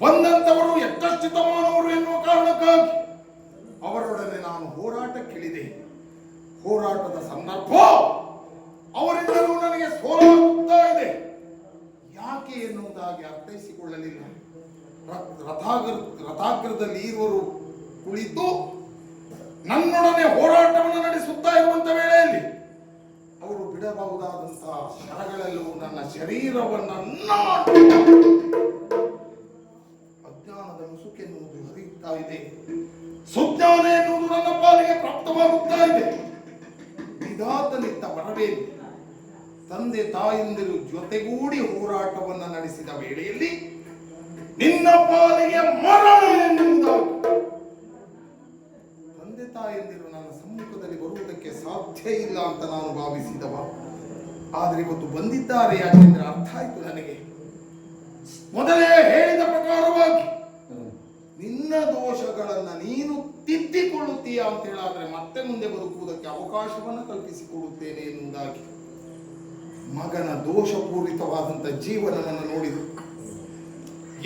ಬಂದಂತವರು ಎಷ್ಟಶ್ಚಿತ ಮಾನವರು ಎನ್ನುವ ಕಾರಣಕ್ಕಾಗಿ ಅವರೊಡನೆ ನಾನು ಹೋರಾಟಕ್ಕಿಳಿದೆ. ಹೋರಾಟದ ಸಂದರ್ಭ ಅವರಿಂದಲೂ ನನಗೆ ಸೋಲಾಗುತ್ತಾ ಇದೆ. ಯಾಕೆ ಎನ್ನುವುದಾಗಿ ಅರ್ಥೈಸಿಕೊಳ್ಳಲಿಲ್ಲ. ರಥಾಗ್ರದಲ್ಲಿ ಇರುವರು ಕುಳಿತು ನನ್ನೊಡನೆ ಹೋರಾಟವನ್ನು ನಡೆಸುತ್ತಾ ಇರುವಂತ ವೇಳೆಯಲ್ಲಿ ಅವರು ಬಿಡಬಹುದಾದಂತಹ ಶರಗಳೆಲ್ಲವೂ ನನ್ನ ಶರೀರವನ್ನು ಅಜ್ಞಾನದ ಮುಸುಕೆನ್ನುವುದು ಹರಿಯುತ್ತಾ ಇದೆ. ಸುಜ್ಞಾನ ಎನ್ನುವುದು ನನ್ನ ಪಾಲಿಗೆ ಪ್ರಾಪ್ತವಾಗುತ್ತಾ ಇದೆ. ವಿಧಾತನಿತ್ತ ಬರಬೇಕು. ತಂದೆ ತಾಯಂದಿರು ಜೊತೆಗೂಡಿ ಹೋರಾಟವನ್ನು ನಡೆಸಿದ ವೇಳೆಯಲ್ಲಿ ನಿನ್ನ ಪಾಲಿಗೆ ಮರಣ ಎನ್ನುವುದಾಗಿ ತಂದೆ ತಾಯಂದಿರು ನನ್ನ ಸಮ್ಮುಖದಲ್ಲಿ ಬರುವುದಕ್ಕೆ ಸಾಧ್ಯ ಇಲ್ಲ ಅಂತ ನಾನು ಭಾವಿಸಿದವ. ಆದರೆ ಇವತ್ತು ಬಂದಿದ್ದಾರೆ. ಯಾಕೆಂದ್ರೆ ಅರ್ಥ ಆಯ್ತು ನನಗೆ. ಮೊದಲೇ ಹೇಳಿದ ಪ್ರಕಾರವಾಗಿ ನಿನ್ನ ದೋಷಗಳನ್ನ ನೀನು ತಿದ್ದಿಕೊಳ್ಳುತ್ತೀಯ ಅಂತ ಹೇಳಾದ್ರೆ ಮತ್ತೆ ಮುಂದೆ ಬದುಕುವುದಕ್ಕೆ ಅವಕಾಶವನ್ನು ಕಲ್ಪಿಸಿಕೊಡುತ್ತೇನೆ ಎನ್ನುವುದಾಗಿ ಮಗನ ದೋಷಪೂರಿತವಾದಂತ ಜೀವನವನ್ನು ನೋಡಿದರು.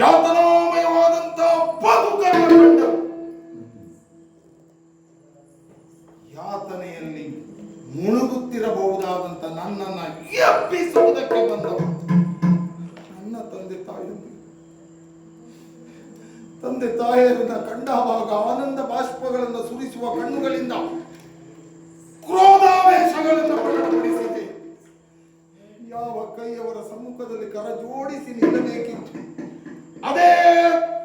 ಯಾತನಾಮಯವಾದಂತ ಬದುಕನ್ನು ಕಂಡು ಯಾತನೆಯಲ್ಲಿ ಮುಳುಗುತ್ತಿರಬಹುದಾದಂತ ನನ್ನನ್ನ ಎಬ್ಬಿಸುವುದಕ್ಕೆ ಬಂದವರು ನನ್ನ ತಂದೆ ತಾಯಿಯರನ್ನ ಕಂಡಾಗ ಆನಂದ ಬಾಷ್ಪಗಳನ್ನು ಸುರಿಸುವ ಕಣ್ಣುಗಳಿಂದ ಕ್ರೋಧಾವೇಶಗಳನ್ನು ಪ್ರಕಟಪಡಿಸಿದೆ. ಯಾವ ಕೈಯವರ ಸಮ್ಮುಖದಲ್ಲಿ ಕರ ಜೋಡಿಸಿ ನಿಲ್ಲಬೇಕಿತ್ತು ಅದೇ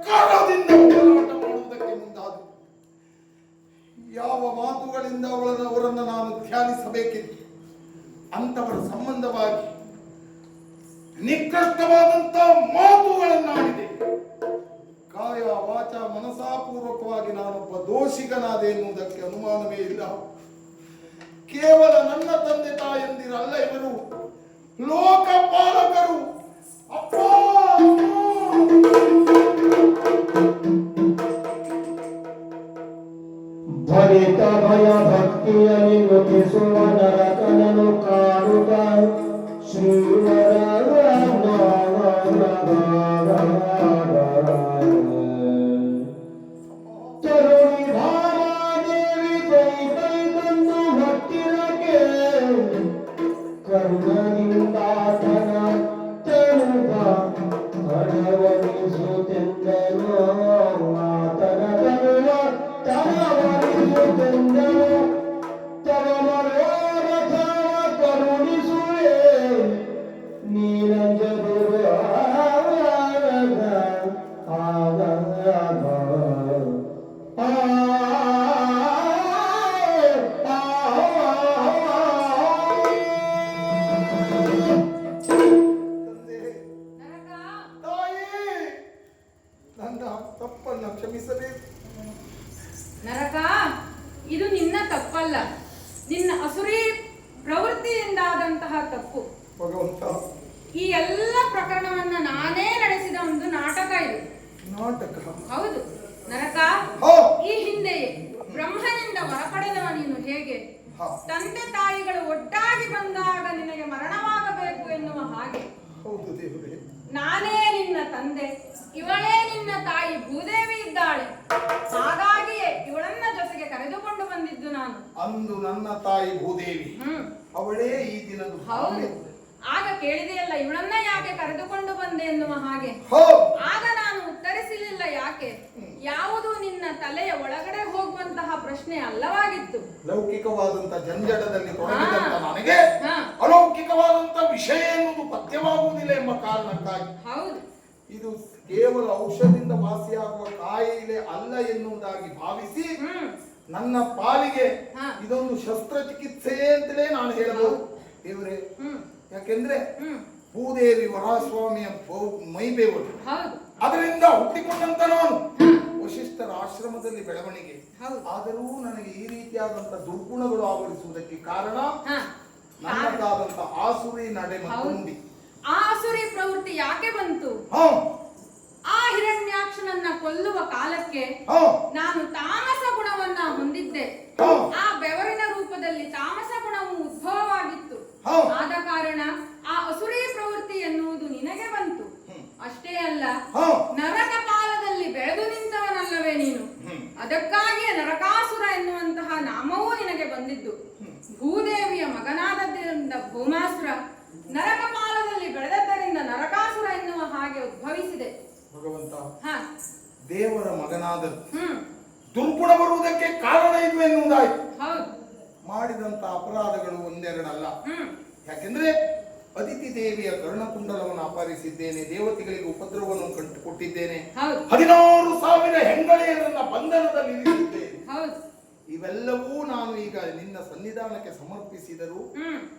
ಕರದಿಂದ ಹೋರಾಟ ಮಾಡುವುದಕ್ಕೆ ಮುಂದಾದ. ಯಾವ ಮಾತುಗಳಿಂದ ಅವರನ್ನು ನಾನು ಧ್ಯಾನಿಸಬೇಕಿತ್ತು ಅಂತವರ ಸಂಬಂಧವಾಗಿ ನಿಕೃಷ್ಟವಾದಂತ ಮಾತುಗಳನ್ನಾಡಿದೆ. ಕಾಯ ವಾಚ ಮನಸಾಪೂರ್ವಕವಾಗಿ ನಾನೊಬ್ಬ ದೋಷಿಗನಾದೆ ಎನ್ನುವುದಕ್ಕೆ ಅನುಮಾನವೇ ಇಲ್ಲ. ಕೇವಲ ನನ್ನ ತಂದೆ ತಾಯಂದಿರಲ್ಲ, ಇವರು ಲೋಕಪಾಲಕರು. ಅಪ್ಪ ಭರಿತ ಭಯ ಭಕ್ತಿಯಲ್ಲಿ ನುತಿಸುವ ನರಕನನು ಕಾಣುತ್ತ ಶ್ರೀವರ ತರುಣಿ ಭಾಮಾದೇವಿ ಕೈ ತಂದು ಹತ್ತಿರಕ್ಕೆ ಕರುಣದಿಂದಾತನ ತನುಗ ಕಡವಣಿಸುತ್ತೆಂದನು. ಆತನ ತನುವ ತನವಣಿಸುತ್ತೆಂದನು. ತವ ಮನೋರಥ ಕರುಣಿಸುವೆ ನೀನಂಜದಿರು ಆಗ ಕ್ಷಮಿಸಬೇಕು. ನರಕ, ಇದು ನಿನ್ನ ತಪ್ಪಲ್ಲ, ನಿನ್ನ ಅಸುರಿ ಪ್ರವೃತ್ತಿಯಿಂದಾದಂತಹ ತಪ್ಪು. ಭಗವಂತ, ಈ ಎಲ್ಲ ಪ್ರಕರಣವನ್ನ ನಾನೇ ನಡೆಸಿದ ಒಂದು ನಾಟಕ ಇದು. ನಾಟಕ? ಹೌದು ನರಕ. ಹೋ. ಈ ಹಿಂದೆಯೇ ಬ್ರಹ್ಮನಿಂದ ವರ ಪಡೆದವ ನೀನು ಹೇಗೆ ತಂದೆ ತಾಯಿಗಳು ಒಟ್ಟಾಗಿ ಬಂದಾಗ ನಿನಗೆ ಮರಣವಾಗಬೇಕು ಎನ್ನುವ ಹಾಗೆ ಹೌದು ದೇವರೇ, ನಾನೇ ನಿನ್ನ ತಂದೆ, ಇವಳೇ ನಿನ್ನ ತಾಯಿ ಭೂದೇವಿ ಇದ್ದಾಳೆ, ಹಾಗಾಗಿಯೇ ಇವಳನ್ನ ಜೊತೆಗೆ ಕರೆದುಕೊಂಡು ಬಂದಿದ್ದು ನಾನು. ಅಂದು ನನ್ನ ತಾಯಿ ಭೂದೇವಿ ಅವಳೇ ಈ ದಿನದ ಹೌದು. ಆಗ ಕೇಳಿದೆಯಲ್ಲ ಇವಳನ್ನ ಯಾಕೆ ಕರೆದುಕೊಂಡು ಬಂದೆ ಎನ್ನುವ ಹಾಗೆ. ಆಗ ನಾನು ಉತ್ತರಿಸಲಿಲ್ಲ. ಯಾಕೆ? ಯಾವುದು ನಿನ್ನ ತಲೆಯ ಒಳಗಡೆ ಹೋಗುವಂತಹ ಪ್ರಶ್ನೆ ಅಲ್ಲವಾಗಿತ್ತು. ಲೌಕಿಕವಾದಂತ ಜಂಜಡದಲ್ಲಿ ತೊಡಗಿದಂತ ನನಗೆ ಅಲೌಕಿಕವಾದಂತ ವಿಷಯ ಎನ್ನುವುದು ಪಥ್ಯವಾಗುವುದಿಲ್ಲ ಎಂಬ ಕಾರಣಕ್ಕಾಗಿ ಹೌದು ಇದು ಕೇವಲ ಔಷಧದಿಂದ ವಾಸಿಯಾಗುವ ಕಾಯಿಲೆ ಅಲ್ಲ ಎನ್ನುವುದಾಗಿ ಭಾವಿಸಿ ನನ್ನ ಪಾಲಿಗೆ ಇದೊಂದು ಶಸ್ತ್ರಚಿಕಿತ್ಸೆ ಅಂತಲೇ ನಾನು ಹೇಳಬಹುದು ದೇವರೇ. ಯಾಕೆಂದ್ರೆ ಭೂದೇವಿ ವರಸ್ವಾಮಿಯ ಮೈಬೇವರು, ಅದರಿಂದ ಹುಟ್ಟಿಕೊಂಡಂತ ನಾನು ವಶಿಷ್ಠರ ಆಶ್ರಮದಲ್ಲಿ ಬೆಳವಣಿಗೆ. ಆದರೂ ನನಗೆ ಈ ರೀತಿಯಾದಂತ ದುರ್ಗುಣಗಳು ಆವರಿಸುವುದಕ್ಕೆ ಕಾರಣ ನನ್ನದಾದಂತ ಆಸುರಿ ನಡೆ ಮತ್ತು ಆ ಆಸುರಿ ಪ್ರವೃತ್ತಿ ಯಾಕೆ ಬಂತು? ಆ ಹಿರಣ್ಯಾಕ್ಷನನ್ನ ಕೊಲ್ಲುವ ಕಾಲಕ್ಕೆ ನಾನು ತಾಮಸ ಗುಣವನ್ನ ಹೊಂದಿದ್ದೆ. ಆ ಬೆವರಿನ ರೂಪದಲ್ಲಿ ತಾಮಸ ಗುಣವು ಉದ್ಭವವಾಗಿತ್ತು. ಆದ ಕಾರಣ ಆ ಅಸುರಿ ಪ್ರವೃತ್ತಿ ಎನ್ನುವುದು ನಿನಗೆ ಬಂತು. ಅಷ್ಟೇ ಅಲ್ಲ, ನರಕ ಕಾಲದಲ್ಲಿ ಬೆಳೆದು ನಿಂತವನಲ್ಲವೇ ನೀನು, ಅದಕ್ಕಾಗಿಯೇ ನರಕಾಸುರ ಎನ್ನುವಂತಹ ನಾಮವೂ ನಿನಗೆ ಬಂದಿದ್ದು. ಭೂದೇವಿಯ ಮಗನಾದದ್ದರಿಂದ ಭೌಮಾಸುರ, ನರಕ ಕಾಲದಲ್ಲಿ ಬೆಳೆದದ್ದರಿಂದ ನರಕಾಸುರ ಎನ್ನುವ ಹಾಗೆ ಉದ್ಭವಿಸಿದೆ. ಭಗವಂತ, ದೇವರ ಮಗನಾದ ದುರ್ಗುಣ ಬರುವುದಕ್ಕೆ ಕಾರಣ ಇದು ಎನ್ನುವುದಾಯ್ತು. ಮಾಡಿದಂತ ಅಪರಾಧಗಳು ಒಂದೆರಡಲ್ಲ. ಯಾಕೆಂದ್ರೆ ಅದಿತಿ ದೇವಿಯ ಕರ್ಣಕುಂಡಲವನ್ನು ಅಪಹರಿಸಿದ್ದೇನೆ, ದೇವತೆಗಳಿಗೆ ಉಪದ್ರವವನ್ನು ಕೊಟ್ಟಿದ್ದೇನೆ, 16,000 ಹೆಂಗಳೆಯರನ್ನ ಬಂಧನದಲ್ಲಿ ಇರಿಸಿದ್ದೇನೆ. ಇವೆಲ್ಲವೂ ನಾನು ಈಗ ನಿನ್ನ ಸನ್ನಿಧಾನಕ್ಕೆ ಸಮರ್ಪಿಸಿದರೂ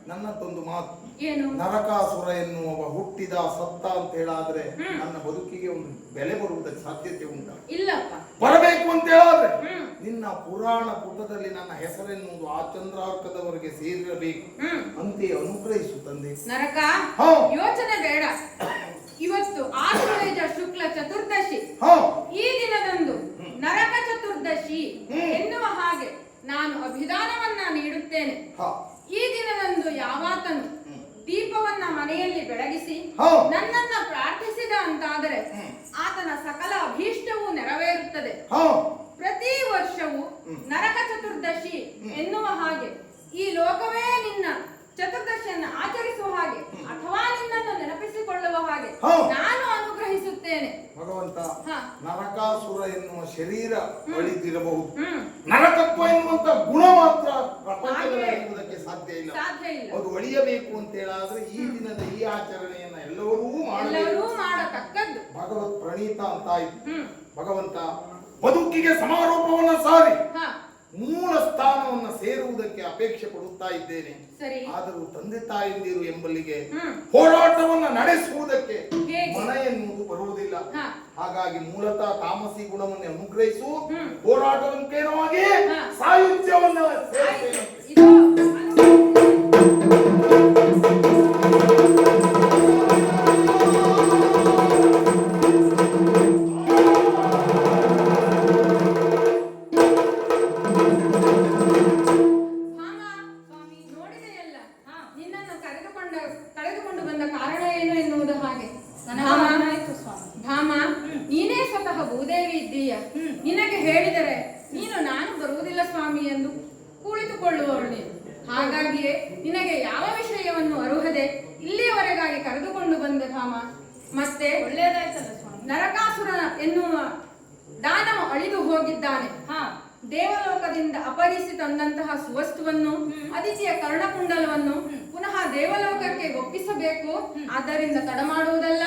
ನನ್ನದೊಂದು ಮಾತು, ನರಕಾಸುರ ಎನ್ನುವ ಹುಟ್ಟಿದ ಸತ್ತ ಅಂತ ಹೇಳಾದ್ರೆ ನನ್ನ ಬದುಕಿಗೆ ಒಂದು ಬೆಲೆ ಬರುವುದಕ್ಕೆ ಸಾಧ್ಯತೆ ಉಂಟಾ? ಇಲ್ಲಪ್ಪ. ಬರಬೇಕು ಅಂತ ಹೇಳಾದ್ರೆ ನಿನ್ನ ಪುರಾಣ ಪುಟದಲ್ಲಿ ನನ್ನ ಹೆಸರೆನ್ನುವುದು ಆ ಚಂದ್ರಾರ್ಕದವರೆಗೆ ಸೇರಿರಬೇಕು. ಅಂತೆಯೇ ಅನುಗ್ರಹಿಸು ತಂದೆ. ನರಕ ಯೋಚನೆ ಬೇಡ. ಇವತ್ತು ಆಶ್ವಯುಜ ಶುಕ್ಲ ಚತುರ್ದಶಿ. ಈ ದಿನದಂದು ನರಕ ಚತುರ್ದಶಿ ಎನ್ನುವ ಹಾಗೆ ನಾನು ಅಭಿದಾನವನ್ನ ನೀಡುತ್ತೇನೆ. ಈ ದಿನದಂದು ಯಾವಾತನು ದೀಪವನ್ನ ಮನೆಯಲ್ಲಿ ಬೆಳಗಿಸಿ ನನ್ನನ್ನ ಪ್ರಾರ್ಥಿಸಿದ ಅಂತಾದರೆ ಆತನ ಸಕಲ ಅಭೀಷ್ಟವೂ ನೆರವೇರುತ್ತದೆ. ಪ್ರತಿ ವರ್ಷವೂ ನರಕ ಚತುರ್ದಶಿ ಎನ್ನುವ ಹಾಗೆ ಈ ಲೋಕವೇ ನಿನ್ನ ಚತುರ್ದಶಿಯನ್ನು ಆಚರಿಸುವ ಹಾಗೆ ಅಥವಾ ನಿನ್ನನ್ನು ನೆನಪಿಸಿಕೊಳ್ಳುವ ಹಾಗೆ ನಾನು ಅನುಗ್ರಹಿಸುತ್ತೇನೆ. ಭಗವಂತ, ನರಕಾಸುರ ಎನ್ನುವ ಶರೀರ ಅಳಿದಿರಬಹುದು, ನರಕತ್ವ ಎನ್ನುವಂತ ಗುಣ ಮಾತ್ರ ಪ್ರಪಂಚದಲ್ಲಿ ಅಳಿಯುವುದಕ್ಕೆ ಸಾಧ್ಯ ಇಲ್ಲ. ಅದು ಅಳಿಯಬೇಕು ಅಂತ ಹೇಳಾದ್ರೆ ಈ ದಿನದ ಈ ಆಚರಣೆಯನ್ನ ಎಲ್ಲರೂ ಮಾಡತಕ್ಕದ್ದು. ಭಗವತ್ ಪ್ರಣೀತ ಅಂತಾಯ್ತು. ಭಗವಂತ, ಬದುಕಿಗೆ ಸಮಾರೋಪವನ್ನ ಸಾರಿ ಮೂಲ ಸ್ಥಾನವನ್ನು ಸೇರುವುದಕ್ಕೆ ಅಪೇಕ್ಷೆ ಪಡುತ್ತಾ ಇದ್ದೇನೆ. ಆದರೂ ತಂದೆ ತಾಯಿಂದಿರು ಎಂಬಲ್ಲಿಗೆ ಹೋರಾಟವನ್ನ ನಡೆಸುವುದಕ್ಕೆ ಮನ ಎನ್ನುವುದು ಬರುವುದಿಲ್ಲ. ಹಾಗಾಗಿ ಮೂಲತಃ ತಾಮಸಿ ಗುಣವನ್ನು ಅನುಗ್ರಹಿಸು, ಹೋರಾಟವಂಕೇನವಾಗಿ ಸಾಯುಜ್ಯವನ್ನ ಕಳೆದುಕೊಂಡು ಬಂದ ಕಾರಣ ಏನು ಎನ್ನುವುದು ಹಾಗೆ. ಭಾಮ, ನೀನೇ ಸ್ವತಃ ಭೂದೇವಿ ಇದ್ದೀಯ. ನಿನಗೆ ಹೇಳಿದರೆ ನೀನು ನಾನು ಬರುವುದಿಲ್ಲ ಸ್ವಾಮಿ ಎಂದು ಕುಳಿತುಕೊಳ್ಳುವವಳು ನೀನು. ಹಾಗಾಗಿಯೇ ನಿನಗೆ ಯಾವ ವಿಷಯವನ್ನು ಅರುಹದೆ ಇಲ್ಲಿಯವರೆಗಾಗಿ ಕರೆದುಕೊಂಡು ಬಂದೆ ಭಾಮ. ಮತ್ತೆ ಒಳ್ಳೆಯದಾಯ್ತಲ್ಲ ಸ್ವಾಮಿ, ನರಕಾಸುರ ಎನ್ನುವ ದಾನವ ಅಳಿದು ಹೋಗಿದ್ದಾನೆ. ದೇವಲೋಕದಿಂದ ಅಪಹರಿಸಿ ತಂದಂತಹ ಸುವಸ್ತುವನ್ನು, ಅದಿತಿಯ ಕರ್ಣಕುಂಡಲವನ್ನು ಪುನಃ ದೇವಲೋಕಕ್ಕೆ ಒಪ್ಪಿಸಬೇಕು. ಆದ್ದರಿಂದ ತಡ ಮಾಡುವುದಲ್ಲ.